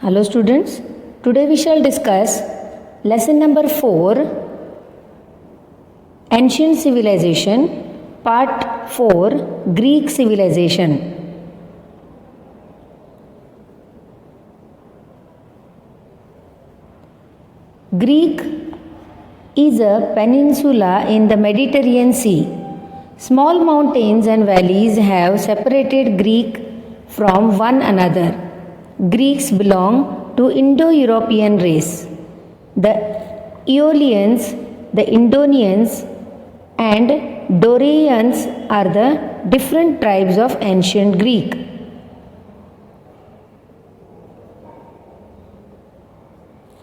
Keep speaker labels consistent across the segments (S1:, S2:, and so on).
S1: Hello students, today we shall discuss lesson number 4, Ancient Civilization, part 4, Greek Civilization. Greek is a peninsula in the Mediterranean Sea. Small mountains and valleys have separated Greek from one another. Greeks belong to Indo-European race. The Aeolians, the Indonians and Dorians are the different tribes of ancient Greek.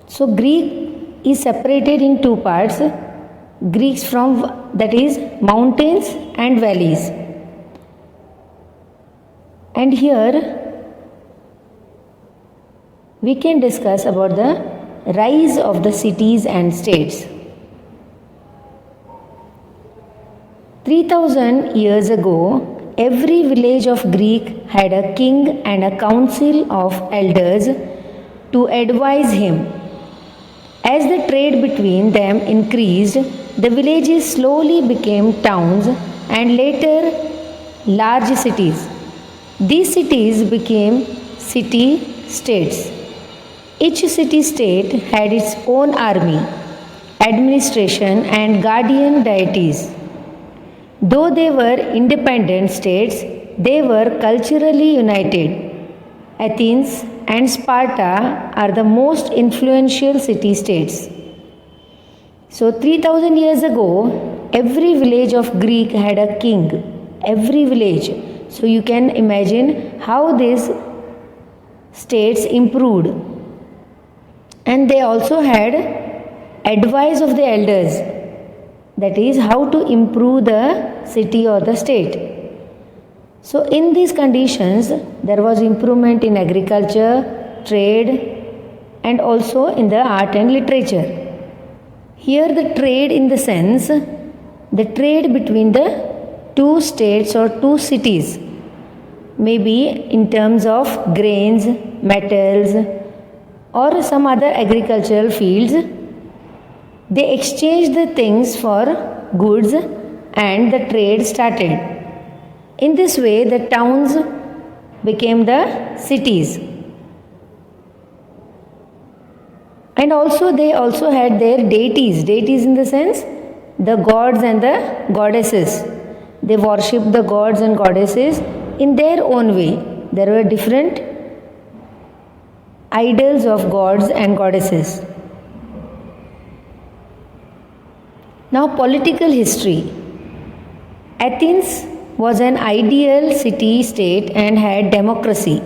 S1: So Greek is separated in two parts. Greeks from, that is, mountains and valleys. And here we can discuss about the rise of the cities and states. 3000 years ago, every village of Greek had a king and a council of elders to advise him. As the trade between them increased, the villages slowly became towns and later large cities. These cities became city-states. Each city-state had its own army, administration and guardian deities. Though they were independent states, they were culturally united. Athens and Sparta are the most influential city-states. So 3000 years ago, every village of Greek had a king. Every village. So you can imagine how these states improved. And they also had advice of the elders. That is how to improve the city or the state. So in these conditions, there was improvement in agriculture, trade and also in the art and literature. Here the trade in the sense, the trade between the two states or two cities, maybe in terms of grains, metals or some other agricultural fields, they exchanged the things for goods and the trade started. In this way, the towns became the cities. And also they also had their deities. Deities in the sense, the gods and the goddesses. They worshipped the gods and goddesses in their own way. There were different idols of gods and goddesses. Now, political history. Athens was an ideal city-state and had democracy.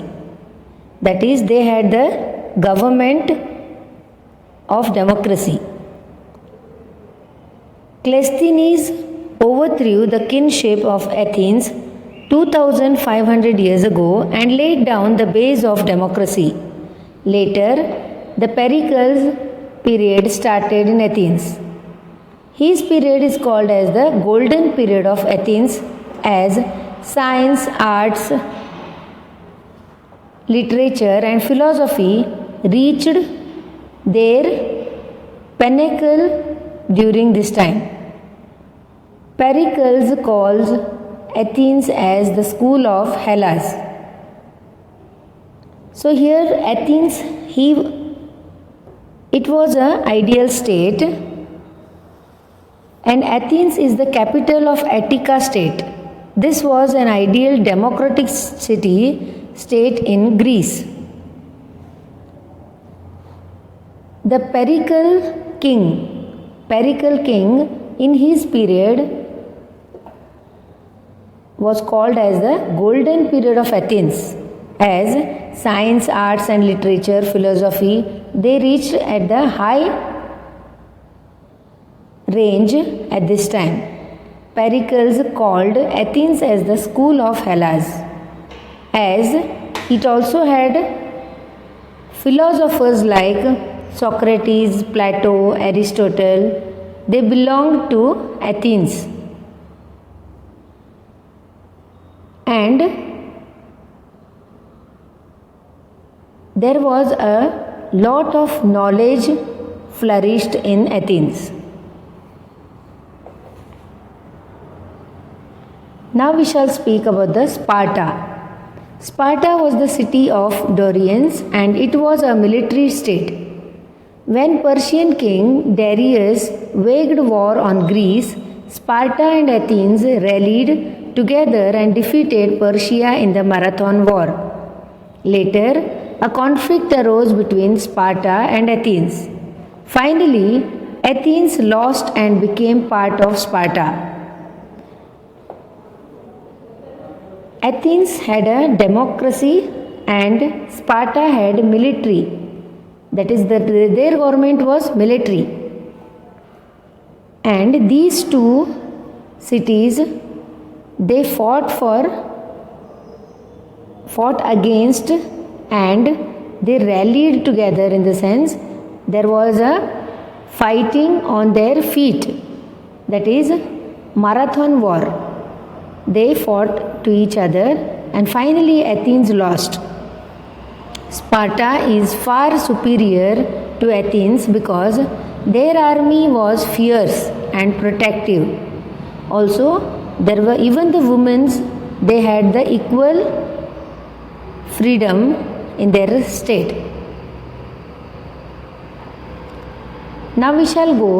S1: That is, they had the government of democracy. Cleisthenes overthrew the kingship of Athens 2500 years ago and laid down the base of democracy. Later, the Pericles period started in Athens. His period is called as the golden period of Athens, as science, arts, literature and philosophy reached their pinnacle during this time. Pericles calls Athens as the school of Hellas. So here Athens, it was an ideal state, and Athens is the capital of Attica state. This was an ideal democratic state in Greece. The Pericle king in his period was called as the golden period of Athens, as science, arts and literature, philosophy, they reached at the high range at this time. Pericles called Athens as the school of Hellas, as it also had philosophers like Socrates, Plato, Aristotle. They belonged to Athens. And there was a lot of knowledge flourished in Athens. Now we shall speak about the Sparta. Sparta was the city of Dorians and it was a military state. When Persian king Darius waged war on Greece, Sparta and Athens rallied together and defeated Persia in the Marathon War. Later, a conflict arose between Sparta and Athens. Finally, Athens lost and became part of Sparta. Athens had a democracy and Sparta had military. That is, their government was military. And these two cities, they fought against and they rallied together, in the sense there was a fighting on their feet. That is Marathon War. They fought to each other and finally Athens lost. Sparta is far superior to Athens because their army was fierce and protective. Also, there were even the women, they had the equal freedom in their state. Now we shall go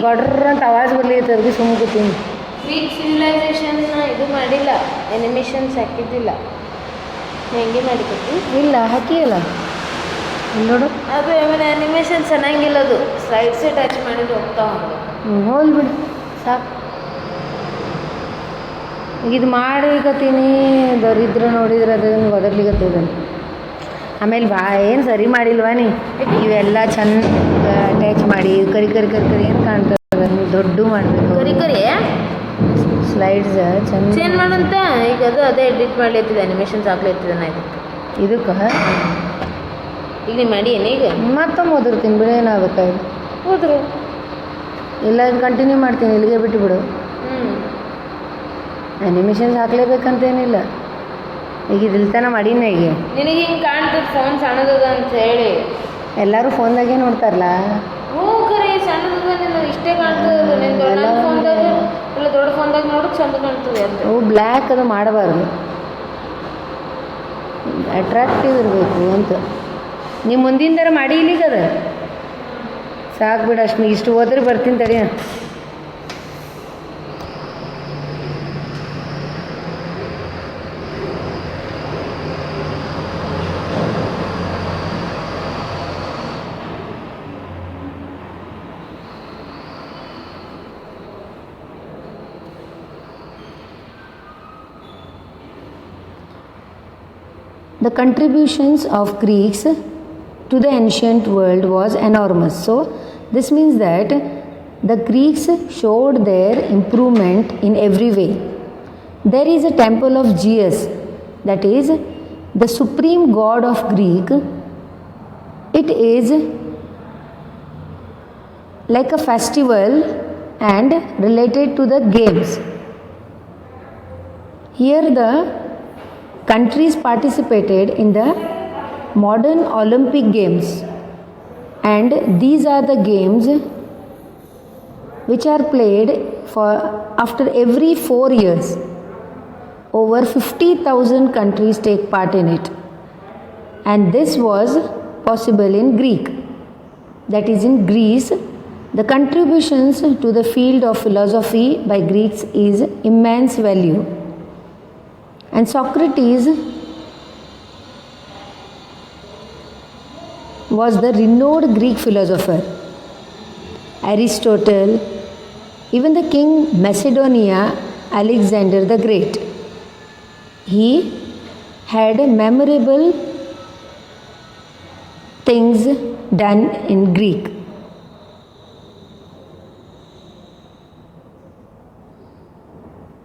S1: ಗಡ್ರ ಅಂತ ಆವಾಜ್ ಬರ್ಲಿಕ್ಕೆ ಅದಕ್ಕೆ ಸುಮ್ಮ ಕೂತೀನಿ.
S2: Greek ಸಿವಿಲೈಸೇಷನ್ನ ಇದು ಮಾಡಿಲ್ಲ, ಎನಿಮೇಷನ್ಸ್ ಹಾಕಿದ್ದಿಲ್ಲ, ಹೆಂಗೆ ಮಾಡಿಕೊಟ್ಟು
S1: ಇಲ್ಲ ಹಾಕಿಯಲ್ಲ ನೋಡು.
S2: ಅದು ಆಮೇಲೆ ಅನಿಮೇಷನ್ ಚೆನ್ನಾಗಿಲ್ಲ, ಅದು ಸ್ಲೈಡ್ಸೇ ಟಚ್ ಮಾಡಿದ್ರೆ ಹೋಗ್ತಾ
S1: ಹೋಲ್ ಬಿಡು ಸಾಕು. ಈಗ ಇದು ಮಾಡಿಕತ್ತೀನಿ, ದರಿದ್ರ ನೋಡಿದ್ರೆ ಅದನ್ನು ಒದರ್ಲಿಕತ್ತಿದ್ದಾನೆ. ಆಮೇಲೆ ಏನು ಸರಿ ಮಾಡಿಲ್ವಾ ನೀ? ಇವೆಲ್ಲ ಚಂದ ಅಟ್ಯಾಚ್ ಮಾಡಿ ಕರಿ ಕರಿ ಕರಿ ಕರಿ ಏನು ಕಾಣ್ತದೆ, ನೀವು ದೊಡ್ಡ ಮಾಡಬೇಕು.
S2: ಕರಿ ಕರಿ
S1: ಸ್ಲೈಡ್ಸ್ ಚಂದ
S2: ಚೇಂಜ್ ಮಾಡಂತ. ಈಗ ಅದು ಅದೇ ಎಡಿಟ್ ಮಾಡ್ಲತ್ತಿದೆ, ಅನಿಮೇಷನ್ಸ್ ಹಾಕ್ಲತ್ತಿದೆ ನಾ
S1: ಇದಕ್ಕೆ.
S2: ಈಗ ನೀವು ಮಾಡಿ ಏನೀಗ
S1: ಮತ್ತೊಮ್ಮೆ ಓದಿರ್ತೀನಿ ಬಿಡು, ಏನಾಗಬೇಕಾಯ್ತು
S2: ಹೋದ್ರು
S1: ಇಲ್ಲ, ಇದು ಕಂಟಿನ್ಯೂ ಮಾಡ್ತೀನಿ, ಇಲ್ಲಿಗೆ ಬಿಟ್ಟುಬಿಡು. ಅನಿಮೇಷನ್ಸ್ ಹಾಕ್ಲೇಬೇಕಂತೇನಿಲ್ಲ, ಈಗ ಇದಿಲ್ತನ ಮಾಡೀನಿ. ಈಗ
S2: ನಿನಗೆ ಹಿಂಗೆ ಕಾಣ್ತದೆ ಫೋನ್ ಸಣ್ಣದದ ಅಂತ ಹೇಳಿ
S1: ಎಲ್ಲರೂ ಫೋನ್ದಾಗೆ ನೋಡ್ತಾರಲ್ಲ.
S2: ಹ್ಞೂ ಖರೆ ಸಣ್ಣದದ, ನೀನು ಇಷ್ಟೇ ಕಾಣ್ತದೆ. ನೀನು ದೊಡ್ಡ ಫೋನ್ದಾಗ ಇಲ್ಲ ದೊಡ್ಡ ಫೋನ್ದಾಗ ನೋಡೋದು ಚಂದ ಕಾಣ್ತದೆ ಅಂತ.
S1: ಅವು ಬ್ಲ್ಯಾಕ್ ಅದು ಮಾಡಬಾರ್ದು, ಅಟ್ರಾಕ್ಟಿವ್ ಇರಬೇಕು ಅಂತ. ನೀವು ಮುಂದಿನ ಮಾಡಿ ಇಲ್ಲಿಗೆ ಅದು ಸಾಕು ಬಿಡು. ಅಷ್ಟು ಇಷ್ಟು ಹೋದ್ರೆ ಬರ್ತೀನಿ ತಡಿ. The contributions of Greeks to the ancient world was enormous. So this means that the Greeks showed their improvement in every way. there is a temple of Zeus, that is the supreme god of Greek. It is like a festival and related to the games. Here the countries participated in the modern Olympic Games, and these are the games which are played for after every 4 years. Over 50,000 countries take part in it, and this was possible in Greek, that is in Greece. The contributions to the field of philosophy by Greeks is immense value, and Socrates was the renowned Greek philosopher. Aristotle, even the king Macedonia, Alexander the Great, he had memorable things done in Greek.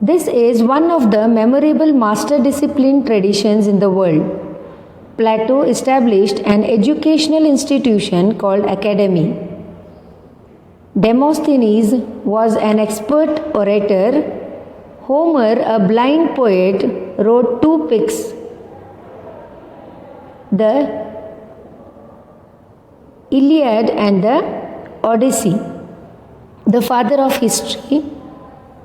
S1: This is one of the memorable master discipline traditions in the world. Plato established an educational institution called academy. Demosthenes was an expert orator. Homer, a blind poet, wrote 2 epics, the Iliad and the Odyssey. The father of history,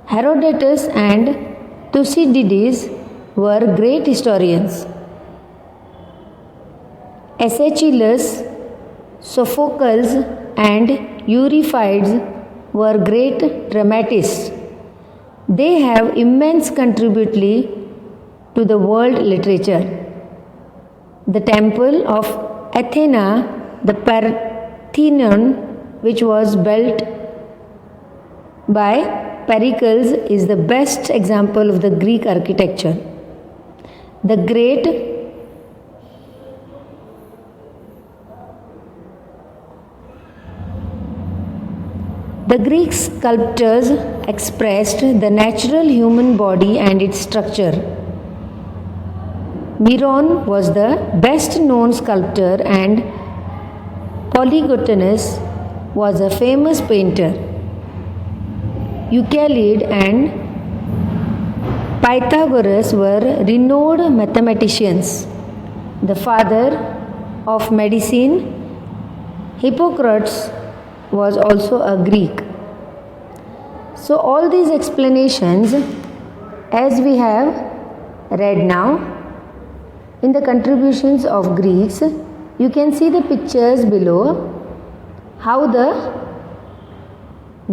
S1: Herodotus and Thucydides, were great historians. Aeschylus, Sophocles and Euripides were great dramatists. They have immense contributory to the world literature. The temple of Athena, the Parthenon, which was built by Pericles, is the best example of the Greek architecture. The Greek sculptors expressed the natural human body and its structure. Myron was the best known sculptor, and Polygotonus was a famous painter. Euclid and Pythagoras were renowned mathematicians. The father of medicine, Hippocrates, was also a Greek. So all these explanations, as we have read now, in the contributions of Greeks, you can see the pictures below, how the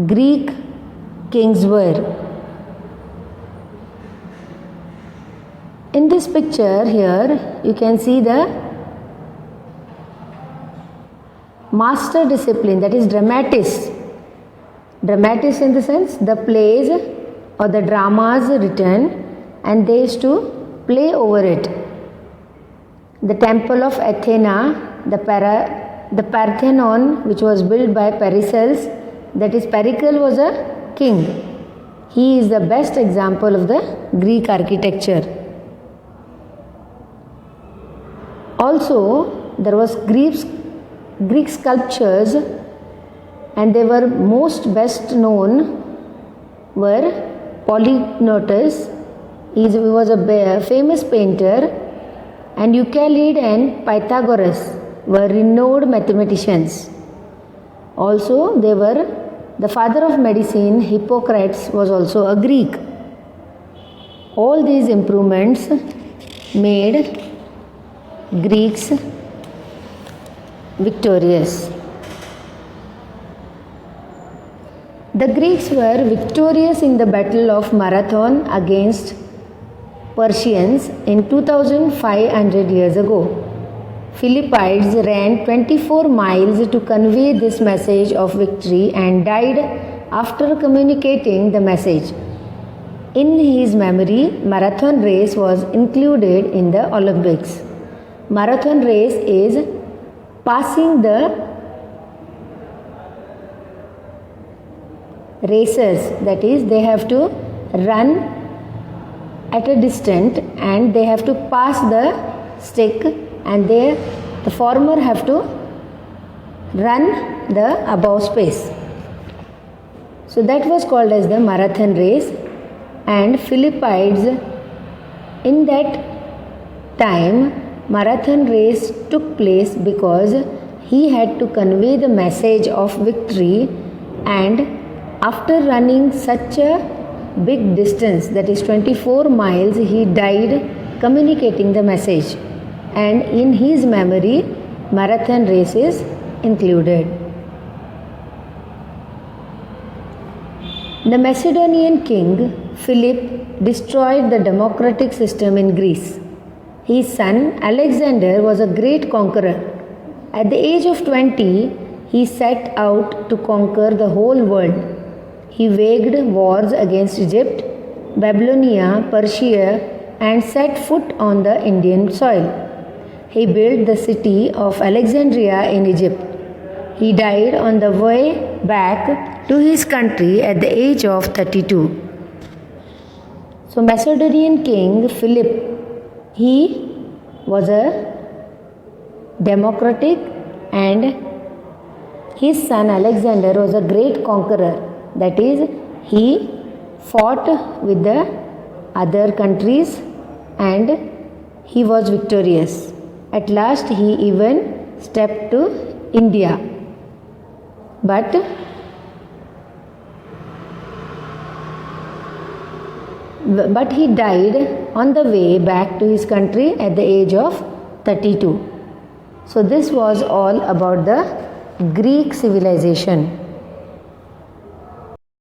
S1: Greek kings were. In this picture here, you can see the master discipline, that is dramatists. Dramatists in the sense the plays or the dramas written, and they used to play over it. The temple of Athena, the Parthenon, which was built by Pericles, that is Pericles was a king. He is the best example of the Greek architecture. Also, there was Greek sculptures, and they were most best known were Polynotus. He was a famous painter, and Euclid and Pythagoras were renowned mathematicians. Also, they were the father of medicine, Hippocrates, was also a Greek. All these improvements made Greeks victorious. The Greeks were victorious in the Battle of Marathon against Persians in 2500 years ago. Philippides ran 24 miles to convey this message of victory and died after communicating the message. In his memory, marathon race was included in the Olympics. Marathon race is passing the racers, that is, they have to run at a distance and they have to pass the stick, and the former have to run the above space. So that was called as the marathon race. And Philippides, in that time, marathon race took place because he had to convey the message of victory, and after running such a big distance, that is 24 miles, he died communicating the message, and in his memory marathon race is included. The Macedonian king Philip destroyed the democratic system in Greece. His son Alexander was a great conqueror. At the age of 20, he set out to conquer the whole world. He waged wars against Egypt, Babylonia, Persia, and set foot on the Indian soil. He built the city of Alexandria in Egypt. He died on the way back to his country at the age of 32. So Macedonian king Philip, he was a democratic, and his son Alexander was a great conqueror. That is, he fought with the other countries and he was victorious. At last he even stepped to India. But he died on the way back to his country at the age of 32. So this was all about the Greek civilization.